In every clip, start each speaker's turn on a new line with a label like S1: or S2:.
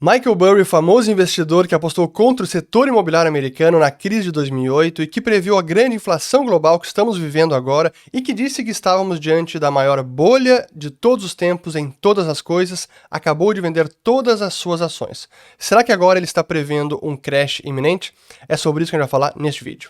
S1: Michael Burry, famoso investidor que apostou contra o setor imobiliário americano na crise de 2008 e que previu a grande inflação global que estamos vivendo agora e que disse que estávamos diante da maior bolha de todos os tempos em todas as coisas, acabou de vender todas as suas ações. Será que agora ele está prevendo um crash iminente? É sobre isso que a gente vai falar neste vídeo.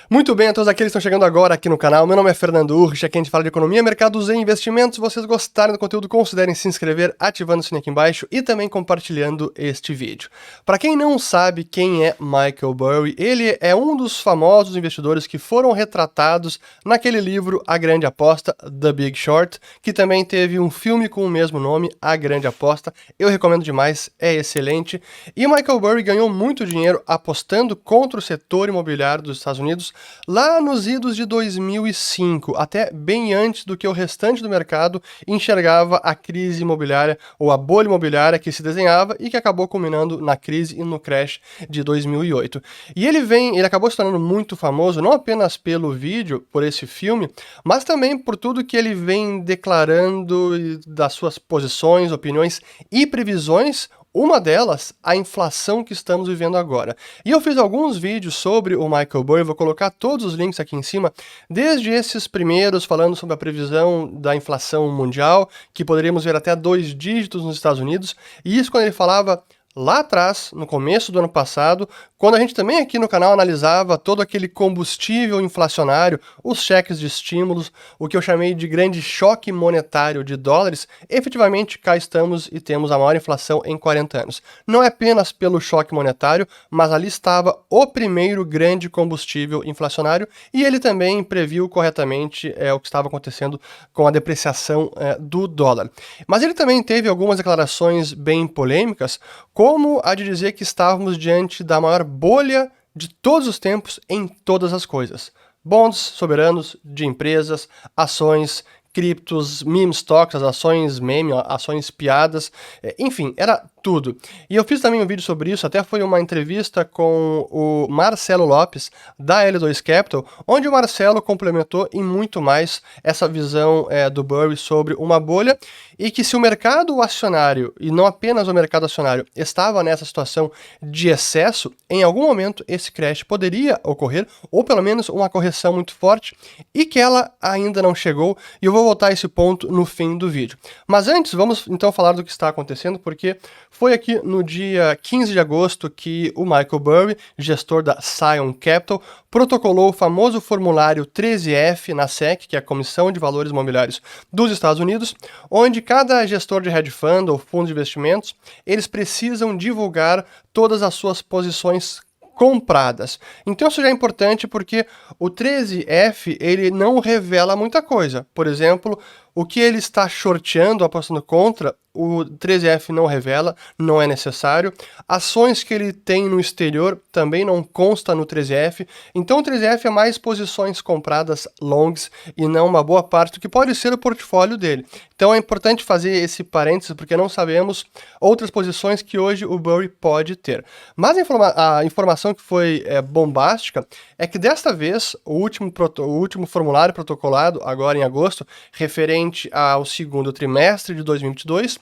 S1: Muito bem, a todos aqueles que estão chegando agora aqui no canal, meu nome é Fernando Urrich, aqui a gente fala de economia, mercados e investimentos. Se vocês gostarem do conteúdo, considerem se inscrever, ativando o sininho aqui embaixo e também compartilhando este vídeo. Para quem não sabe quem é Michael Burry, ele é um dos famosos investidores que foram retratados naquele livro A Grande Aposta, The Big Short, que também teve um filme com o mesmo nome, A Grande Aposta. Eu recomendo demais, é excelente. E Michael Burry ganhou muito dinheiro apostando contra o setor imobiliário dos Estados Unidos lá nos idos de 2005, até bem antes do que o restante do mercado enxergava a crise imobiliária ou a bolha imobiliária que se desenhava e que acabou culminando na crise e no crash de 2008. E ele acabou se tornando muito famoso não apenas pelo vídeo, por esse filme, mas também por tudo que ele vem declarando das suas posições, opiniões e previsões. Uma delas, a inflação que estamos vivendo agora. E eu fiz alguns vídeos sobre o Michael Burry, vou colocar todos os links aqui em cima, desde esses primeiros falando sobre a previsão da inflação mundial, que poderíamos ver até 2 dígitos nos Estados Unidos, e isso quando ele falava lá atrás, no começo do ano passado, quando a gente também aqui no canal analisava todo aquele combustível inflacionário, os cheques de estímulos, o que eu chamei de grande choque monetário de dólares, efetivamente cá estamos e temos a maior inflação em 40 anos. Não é apenas pelo choque monetário, mas ali estava o primeiro grande combustível inflacionário e ele também previu corretamente o que estava acontecendo com a depreciação do dólar. Mas ele também teve algumas declarações bem polêmicas, como a de dizer que estávamos diante da maior bolha de todos os tempos em todas as coisas. Bonds soberanos de empresas, ações, criptos, meme stocks, as ações meme, ações piadas, enfim, era tudo. E eu fiz também um vídeo sobre isso, até foi uma entrevista com o Marcelo Lopes, da L2 Capital, onde o Marcelo complementou e muito mais essa visão do Burry sobre uma bolha, e que se o mercado acionário, e não apenas o mercado acionário, estava nessa situação de excesso, em algum momento esse crash poderia ocorrer, ou pelo menos uma correção muito forte, e que ela ainda não chegou, e eu vou voltar a esse ponto no fim do vídeo. Mas antes, vamos então falar do que está acontecendo, porque foi aqui no dia 15 de agosto que o Michael Burry, gestor da Scion Capital, protocolou o famoso formulário 13F na SEC, que é a Comissão de Valores Imobiliários dos Estados Unidos, onde cada gestor de hedge fund ou fundo de investimentos, eles precisam divulgar todas as suas posições compradas. Então isso já é importante porque o 13F ele não revela muita coisa. Por exemplo, o que ele está shorteando, apostando contra, o 13F não revela, não é necessário. Ações que ele tem no exterior também não consta no 13F. Então o 13F é mais posições compradas longs e não uma boa parte do que pode ser o portfólio dele. Então é importante fazer esse parênteses porque não sabemos outras posições que hoje o Burry pode ter. Mas a informação que foi bombástica é que desta vez o último formulário protocolado, agora em agosto, referente ao segundo trimestre de 2022,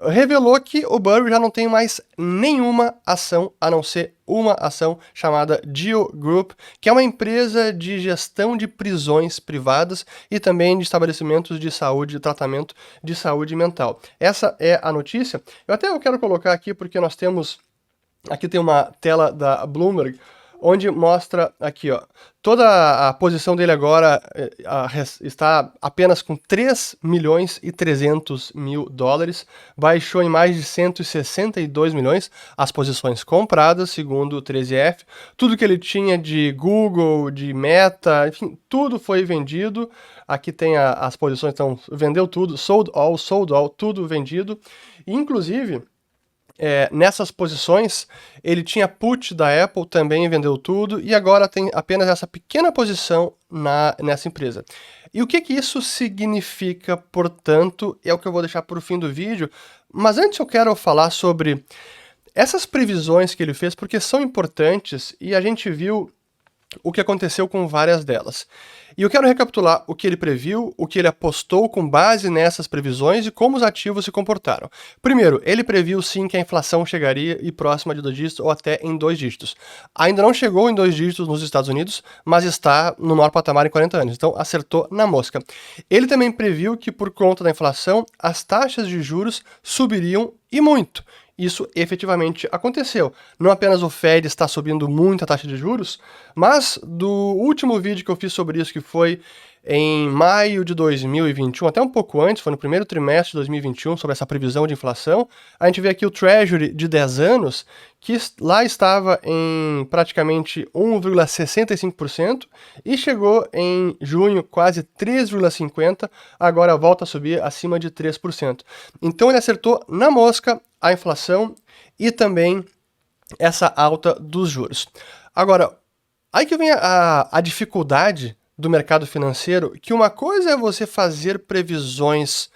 S1: revelou que o Burry já não tem mais nenhuma ação, a não ser uma ação chamada GEO Group, que é uma empresa de gestão de prisões privadas e também de estabelecimentos de saúde, de tratamento de saúde mental. Essa é a notícia. Eu quero colocar aqui porque nós temos, aqui tem uma tela da Bloomberg, onde mostra aqui, ó, toda a posição dele agora está apenas com 3 milhões e 300 mil dólares, baixou em mais de 162 milhões as posições compradas, segundo o 13F, tudo que ele tinha de Google, de Meta, enfim, tudo foi vendido, aqui tem as posições, então vendeu tudo, sold all, tudo vendido, e, inclusive nessas posições, ele tinha put da Apple, também vendeu tudo, e agora tem apenas essa pequena posição nessa empresa. E o que isso significa, portanto, é o que eu vou deixar para o fim do vídeo, mas antes eu quero falar sobre essas previsões que ele fez, porque são importantes, e a gente viu o que aconteceu com várias delas. E eu quero recapitular o que ele previu, o que ele apostou com base nessas previsões e como os ativos se comportaram. Primeiro, ele previu sim que a inflação chegaria e próxima de 2 dígitos ou até em 2 dígitos. Ainda não chegou em 2 dígitos nos Estados Unidos, mas está no maior patamar em 40 anos, então acertou na mosca. Ele também previu que por conta da inflação, as taxas de juros subiriam e muito. Isso efetivamente aconteceu. Não apenas o Fed está subindo muito a taxa de juros, mas do último vídeo que eu fiz sobre isso, que foi em maio de 2021, até um pouco antes, foi no primeiro trimestre de 2021, sobre essa previsão de inflação, a gente vê aqui o Treasury de 10 anos, que lá estava em praticamente 1,65% e chegou em junho quase 3,50%, agora volta a subir acima de 3%. Então ele acertou na mosca a inflação e também essa alta dos juros. Agora, aí que vem a dificuldade do mercado financeiro, que uma coisa é você fazer previsões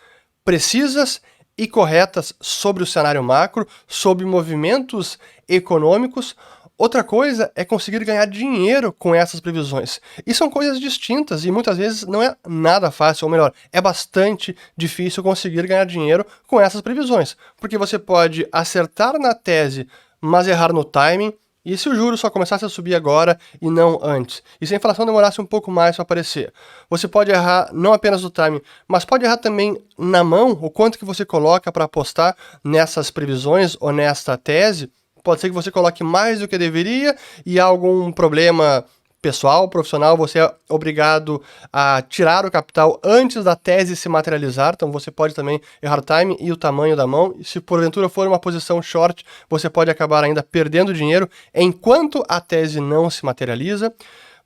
S1: precisas e corretas sobre o cenário macro, sobre movimentos econômicos, outra coisa é conseguir ganhar dinheiro com essas previsões. E são coisas distintas e muitas vezes não é nada fácil, ou melhor, é bastante difícil conseguir ganhar dinheiro com essas previsões, porque você pode acertar na tese, mas errar no timing. E se o juro só começasse a subir agora e não antes? E se a inflação demorasse um pouco mais para aparecer? Você pode errar não apenas no timing, mas pode errar também na mão, o quanto que você coloca para apostar nessas previsões ou nesta tese. Pode ser que você coloque mais do que deveria e há algum problema pessoal, profissional, você é obrigado a tirar o capital antes da tese se materializar, então você pode também errar o time e o tamanho da mão, e se porventura for uma posição short, você pode acabar ainda perdendo dinheiro enquanto a tese não se materializa.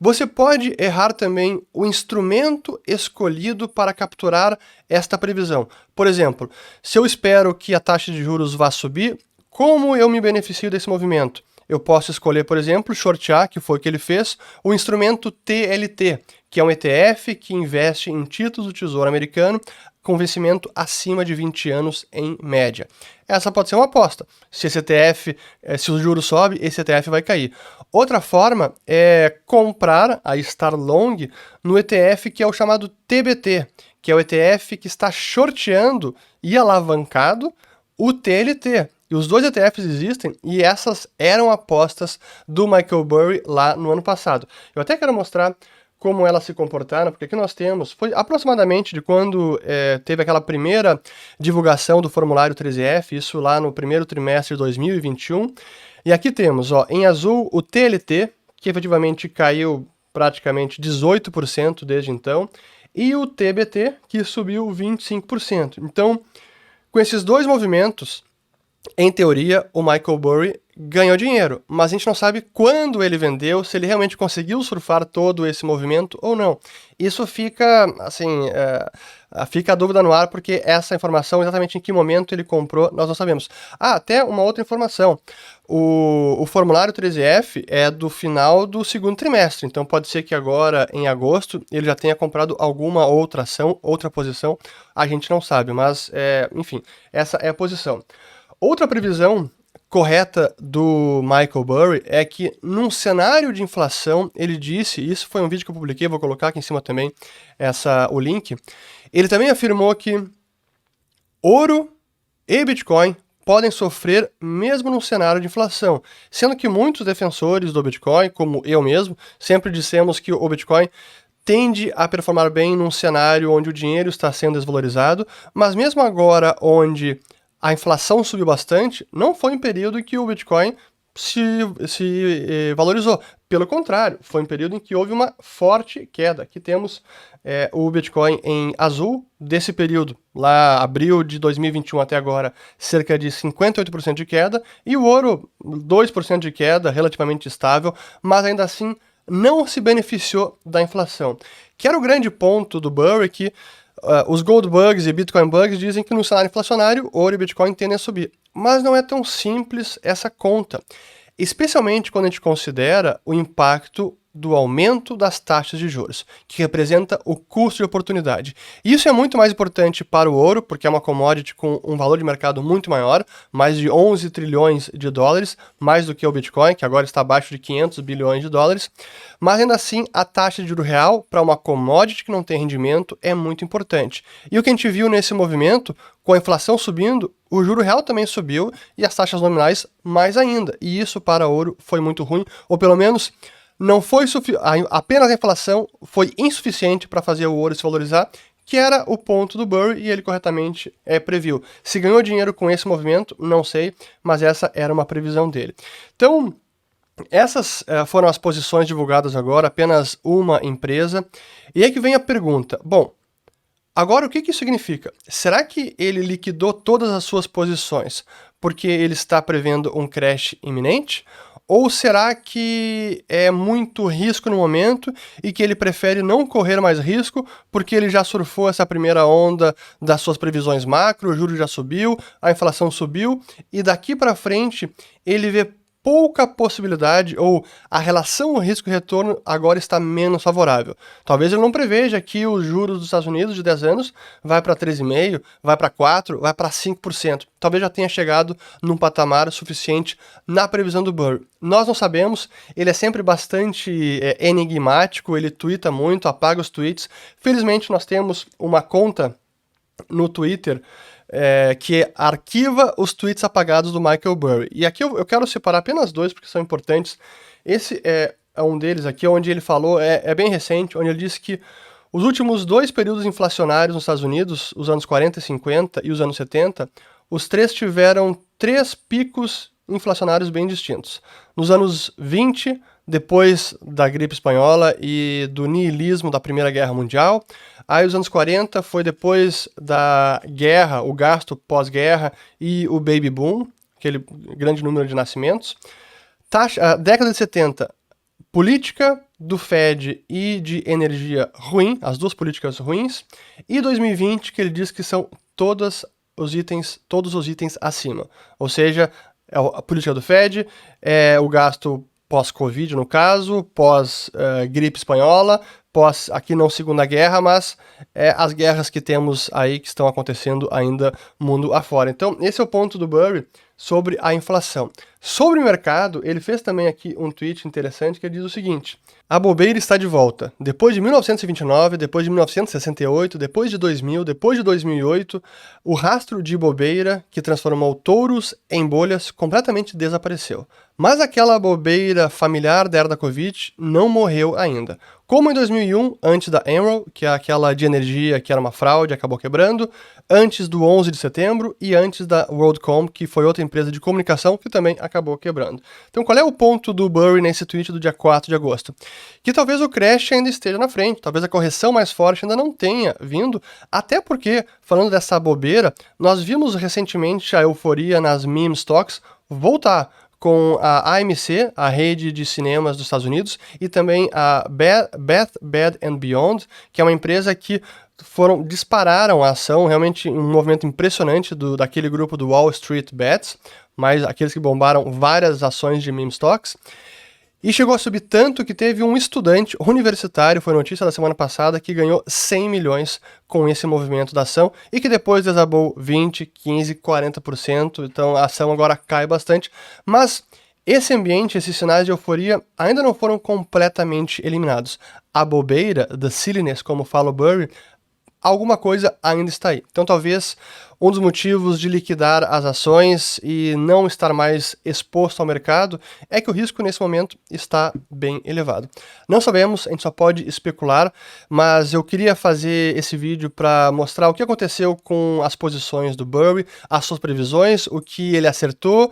S1: Você pode errar também o instrumento escolhido para capturar esta previsão. Por exemplo, se eu espero que a taxa de juros vá subir, como eu me beneficio desse movimento? Eu posso escolher, por exemplo, shortear, que foi o que ele fez, o instrumento TLT, que é um ETF que investe em títulos do Tesouro Americano com vencimento acima de 20 anos em média. Essa pode ser uma aposta. Se esse ETF, se o juro sobe, esse ETF vai cair. Outra forma é comprar, a estar long, no ETF que é o chamado TBT, que é o ETF que está shorteando e alavancado o TLT. E os dois ETFs existem e essas eram apostas do Michael Burry lá no ano passado. Eu até quero mostrar como elas se comportaram, porque aqui nós temos, foi aproximadamente de quando teve aquela primeira divulgação do formulário 13F, isso lá no primeiro trimestre de 2021. E aqui temos, ó, em azul, o TLT, que efetivamente caiu praticamente 18% desde então, e o TBT, que subiu 25%. Então, com esses dois movimentos, em teoria, o Michael Burry ganhou dinheiro, mas a gente não sabe quando ele vendeu, se ele realmente conseguiu surfar todo esse movimento ou não. Isso fica, assim, fica a dúvida no ar, porque essa informação, exatamente em que momento ele comprou, nós não sabemos. Ah, até uma outra informação. O formulário 13F é do final do segundo trimestre, então pode ser que agora, em agosto, ele já tenha comprado alguma outra ação, outra posição, a gente não sabe, mas, enfim, essa é a posição. Outra previsão correta do Michael Burry é que num cenário de inflação, ele disse, isso foi um vídeo que eu publiquei, vou colocar aqui em cima também o link, ele também afirmou que ouro e Bitcoin podem sofrer mesmo num cenário de inflação, sendo que muitos defensores do Bitcoin, como eu mesmo, sempre dissemos que o Bitcoin tende a performar bem num cenário onde o dinheiro está sendo desvalorizado, mas mesmo agora onde a inflação subiu bastante, não foi um período em que o Bitcoin se valorizou. Pelo contrário, foi um período em que houve uma forte queda. Aqui temos o Bitcoin em azul desse período, lá abril de 2021 até agora, cerca de 58% de queda, e o ouro 2% de queda, relativamente estável, mas ainda assim não se beneficiou da inflação. Que era o grande ponto do Burry, que os Gold Bugs e Bitcoin Bugs dizem que no cenário inflacionário, ouro e Bitcoin tendem a subir. Mas não é tão simples essa conta, especialmente quando a gente considera o impacto do aumento das taxas de juros, que representa o custo de oportunidade. Isso é muito mais importante para o ouro, porque é uma commodity com um valor de mercado muito maior, mais de 11 trilhões de dólares, mais do que o Bitcoin, que agora está abaixo de 500 bilhões de dólares. Mas ainda assim, a taxa de juro real para uma commodity que não tem rendimento é muito importante. E o que a gente viu nesse movimento, com a inflação subindo, o juro real também subiu e as taxas nominais mais ainda. E isso para o ouro foi muito ruim, ou pelo menos não foi apenas a inflação foi insuficiente para fazer o ouro se valorizar, que era o ponto do Burry, e ele corretamente previu. Se ganhou dinheiro com esse movimento, não sei, mas essa era uma previsão dele. Então, essas foram as posições divulgadas agora, apenas uma empresa. E aí que vem a pergunta, bom, agora o que isso significa? Será que ele liquidou todas as suas posições porque ele está prevendo um crash iminente? Ou será que é muito risco no momento e que ele prefere não correr mais risco porque ele já surfou essa primeira onda das suas previsões macro, o juro já subiu, a inflação subiu e daqui para frente ele vê pouca possibilidade ou a relação risco-retorno agora está menos favorável. Talvez ele não preveja que os juros dos Estados Unidos de 10 anos vai para 3,5%, vai para 4%, vai para 5%. Talvez já tenha chegado num patamar suficiente na previsão do Burry. Nós não sabemos, ele é sempre bastante enigmático, ele tuita muito, apaga os tweets. Felizmente nós temos uma conta no Twitter que arquiva os tweets apagados do Michael Burry. E aqui eu quero separar apenas dois, porque são importantes. Esse é um deles aqui, onde ele falou, é bem recente, onde ele disse que os últimos 2 períodos inflacionários nos Estados Unidos, os anos 40 e 50 e os anos 70, os 3 tiveram 3 picos inflacionários bem distintos. Nos anos 20, depois da gripe espanhola e do niilismo da Primeira Guerra Mundial. Aí os anos 40 foi depois da guerra, o gasto pós-guerra e o baby boom, aquele grande número de nascimentos. Década de 70, política do Fed e de energia ruim, as duas políticas ruins. E 2020, que ele diz que são todos os itens acima. Ou seja, a política do Fed, o gasto pós-Covid, no caso, pós-gripe espanhola, aqui não Segunda Guerra, mas as guerras que temos aí que estão acontecendo ainda mundo afora. Então, esse é o ponto do Burry sobre a inflação. Sobre o mercado, ele fez também aqui um tweet interessante que diz o seguinte: a bobeira está de volta. Depois de 1929, depois de 1968, depois de 2000, depois de 2008, o rastro de bobeira que transformou touros em bolhas completamente desapareceu. Mas aquela bobeira familiar da era da Covid não morreu ainda. Como em 2001, antes da Enron, que é aquela de energia que era uma fraude, acabou quebrando, antes do 11 de setembro e antes da WorldCom, que foi outra empresa de comunicação que também acabou quebrando. Então qual é o ponto do Burry nesse tweet do dia 4 de agosto? Que talvez o crash ainda esteja na frente, talvez a correção mais forte ainda não tenha vindo, até porque, falando dessa bobeira, nós vimos recentemente a euforia nas meme stocks voltar, com a AMC, a rede de cinemas dos Estados Unidos, e também a Bed Bath & Beyond, que é uma empresa que dispararam a ação, realmente um movimento impressionante daquele grupo do Wall Street Bets, mas aqueles que bombaram várias ações de meme stocks. E chegou a subir tanto que teve um estudante universitário, foi notícia da semana passada, que ganhou 100 milhões com esse movimento da ação e que depois desabou 20%, 15%, 40%, então a ação agora cai bastante. Mas esse ambiente, esses sinais de euforia ainda não foram completamente eliminados. A bobeira, the silliness, como fala o Burry, alguma coisa ainda está aí. Então talvez um dos motivos de liquidar as ações e não estar mais exposto ao mercado é que o risco nesse momento está bem elevado. Não sabemos, a gente só pode especular, mas eu queria fazer esse vídeo para mostrar o que aconteceu com as posições do Burry, as suas previsões, o que ele acertou,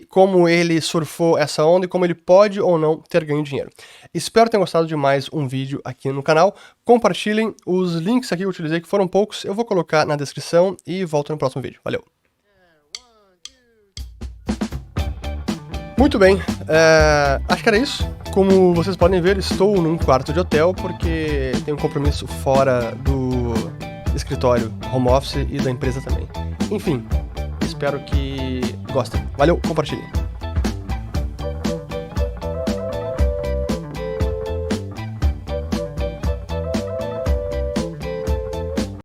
S1: como ele surfou essa onda e como ele pode ou não ter ganho dinheiro. Espero ter gostado de mais um vídeo aqui no canal. Compartilhem os links aqui que eu utilizei, que foram poucos, eu vou colocar na descrição e volto no próximo vídeo. Valeu! Muito bem, acho que era isso. Como vocês podem ver, estou num quarto de hotel porque tenho um compromisso fora do escritório, home office e da empresa também. Enfim, espero que gostem. Valeu, compartilhem.